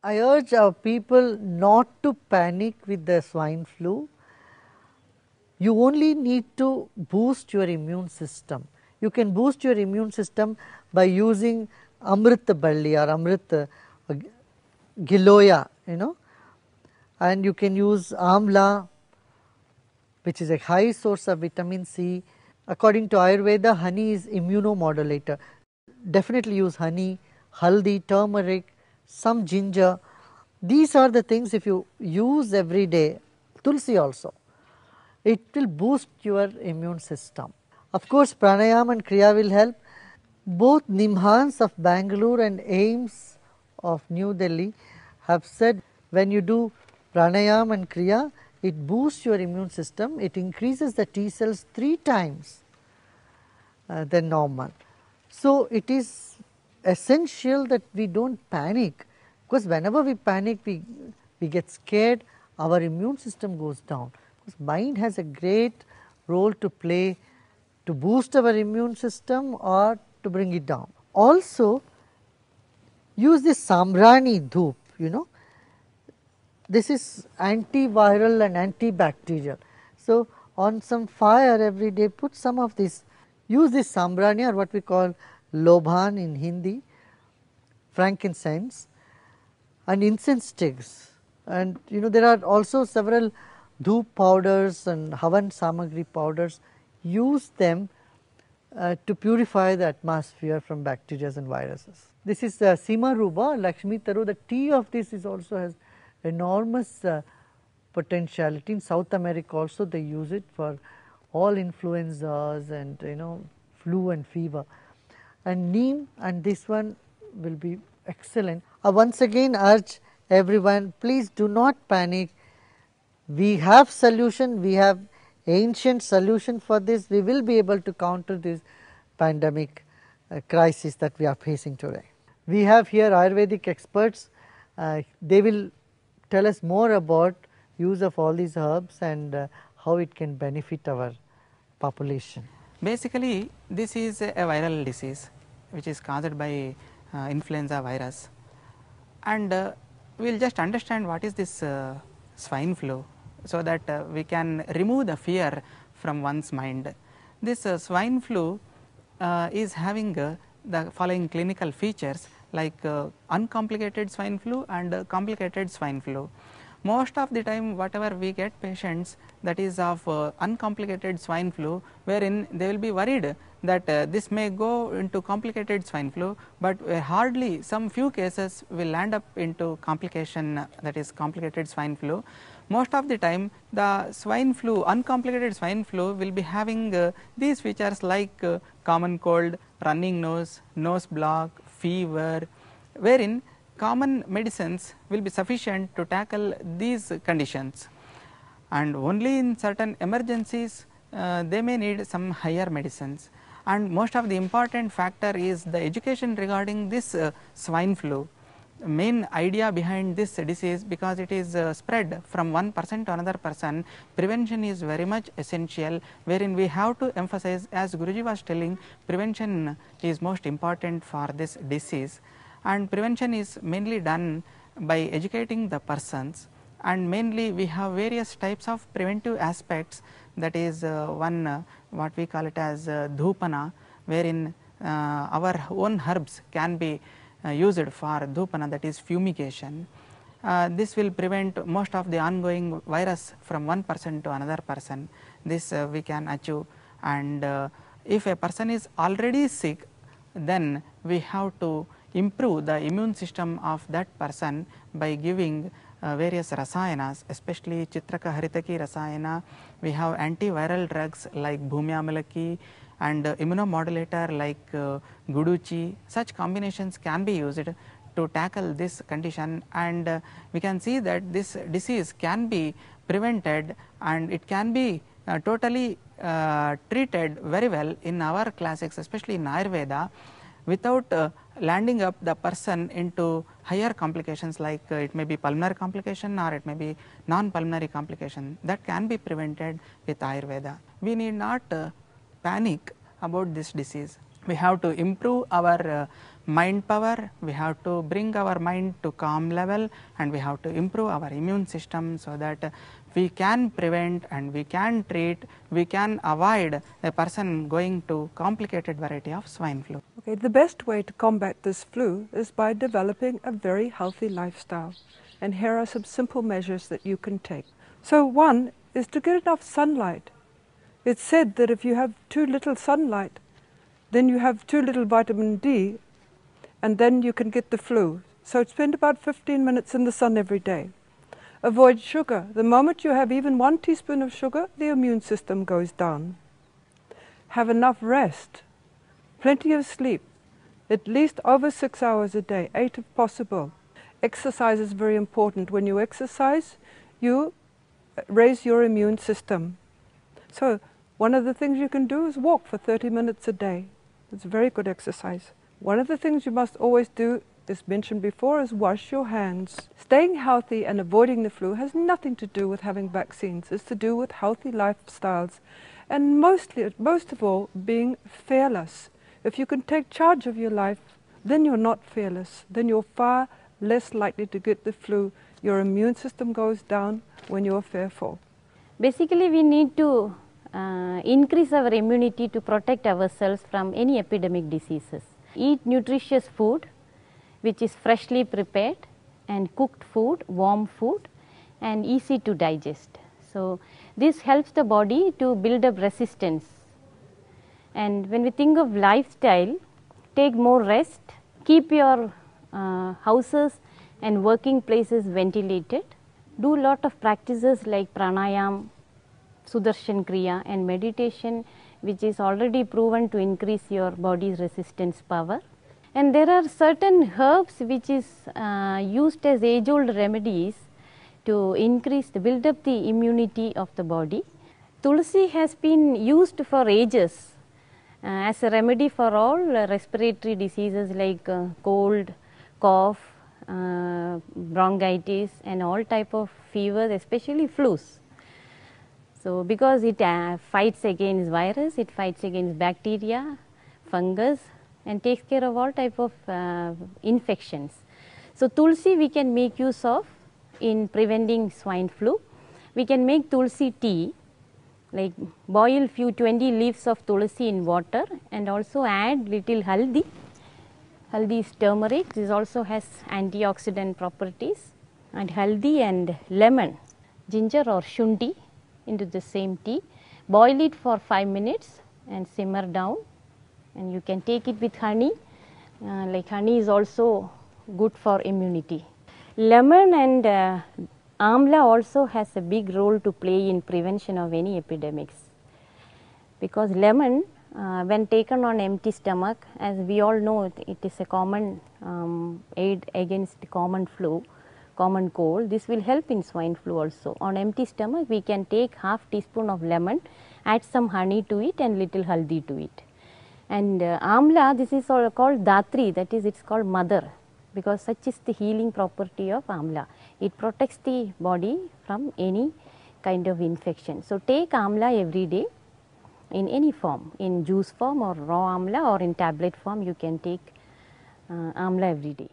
I urge our people not to panic with the swine flu. You only need to boost your immune system. You can boost your immune system by using Amrita Balli or Amrita Giloya, and you can use amla, which is a high source of vitamin C. According to Ayurveda, honey is immunomodulator. Definitely use honey, haldi, turmeric, some ginger. These are the things if you use every day, tulsi also, it will boost your immune system. Of course, pranayam and kriya will help. Both Nimhans of Bangalore and AIMS of New Delhi have said when you do pranayam and kriya, it boosts your immune system, it increases the T cells 3 times than normal. So, it is essential that we do not panic, because whenever we panic we get scared, our immune system goes down. Because mind has a great role to play to boost our immune system or to bring it down. Also use this sambrani dhoop, this is antiviral and antibacterial. So, on some fire every day put some of this, use this sambrani or what we call lobhan in Hindi, frankincense and incense sticks, and there are also several dhoop powders and havan samagri powders. Use them to purify the atmosphere from bacteria and viruses. This is Sima Ruba, Lakshmi Taru. The tea of this is also has enormous potentiality. In South America also they use it for all influenzas and flu and fever. And neem and this one will be excellent. I once again urge everyone, please do not panic. We have solution, we have ancient solution for this. We will be able to counter this pandemic crisis that we are facing today. We have here Ayurvedic experts. They will tell us more about use of all these herbs and how it can benefit our population. Basically, this is a viral disease which is caused by influenza virus, and we will just understand what is this swine flu, so that we can remove the fear from one's mind. This swine flu is having the following clinical features like uncomplicated swine flu and complicated swine flu. Most of the time whatever we get patients, that is of uncomplicated swine flu, wherein they will be worried that this may go into complicated swine flu, but hardly some few cases will land up into complication, that is complicated swine flu. Most of the time the swine flu, uncomplicated swine flu will be having these features like common cold, running nose, nose block, fever, wherein common medicines will be sufficient to tackle these conditions, and only in certain emergencies they may need some higher medicines. And most of the important factor is the education regarding this swine flu. Main idea behind this disease, because it is spread from one person to another person, prevention is very much essential, wherein we have to emphasize, as Guruji was telling, prevention is most important for this disease, and prevention is mainly done by educating the persons, and mainly we have various types of preventive aspects, that is one what we call it as dhupana, wherein our own herbs can be used for dhupana, that is fumigation. This will prevent most of the ongoing virus from one person to another person. This we can achieve, and if a person is already sick, then we have to improve the immune system of that person by giving various rasayanas, especially Chitraka Haritaki rasayana. We have antiviral drugs like Bhumyamalaki and immunomodulator like Guduchi. Such combinations can be used to tackle this condition, and we can see that this disease can be prevented and it can be totally treated very well in our classics, especially in Ayurveda, without landing up the person into higher complications, like it may be pulmonary complication or it may be non-pulmonary complication, that can be prevented with Ayurveda. We need not panic about this disease. we have to improve our mind power, we have to bring our mind to calm level, and we have to improve our immune system, so that we can prevent and we can treat, we can avoid a person going to complicated variety of swine flu. Okay, the best way to combat this flu is by developing a very healthy lifestyle. And here are some simple measures that you can take. So one is to get enough sunlight. It's said that if you have too little sunlight, then you have too little vitamin D, and then you can get the flu. So spend about 15 minutes in the sun every day. Avoid sugar. The moment you have even 1 teaspoon of sugar, the immune system goes down. Have enough rest, plenty of sleep, at least over 6 hours a day, 8 if possible. Exercise is very important. When you exercise, you raise your immune system. So one of the things you can do is walk for 30 minutes a day. It's very good exercise. One of the things you must always do, as mentioned before, is wash your hands. Staying healthy and avoiding the flu has nothing to do with having vaccines. It's to do with healthy lifestyles, and most of all, being fearless. If you can take charge of your life, then you're not fearless. Then you're far less likely to get the flu. Your immune system goes down when you're fearful. Basically, we need to increase our immunity to protect ourselves from any epidemic diseases. Eat nutritious food which is freshly prepared, and cooked food, warm food, and easy to digest. So this helps the body to build up resistance. And when we think of lifestyle, take more rest, keep your houses and working places ventilated, do lot of practices like pranayam, Sudarshan Kriya, and meditation, which is already proven to increase your body's resistance power. And there are certain herbs which is used as age-old remedies to increase, build up the immunity of the body. Tulsi has been used for ages as a remedy for all respiratory diseases like cold, cough, bronchitis, and all type of fevers, especially flus. So because it fights against virus, it fights against bacteria, fungus, and takes care of all type of infections. So tulsi we can make use of in preventing swine flu. We can make tulsi tea, like boil few 20 leaves of tulsi in water and also add little haldi. Haldi is turmeric, this also has antioxidant properties, and haldi and lemon, ginger or shundi into the same tea. Boil it for 5 minutes and simmer down, and you can take it with honey. Like honey is also good for immunity. Lemon and amla also has a big role to play in prevention of any epidemics, because lemon when taken on empty stomach, as we all know, it is a common aid against common flu, common cold. This will help in swine flu also. On empty stomach we can take half teaspoon of lemon, add some honey to it and little haldi to it. And amla, this is called datri, that is, it's called mother, because such is the healing property of amla. It protects the body from any kind of infection. So take amla every day in any form, in juice form or raw amla, or in tablet form you can take amla every day.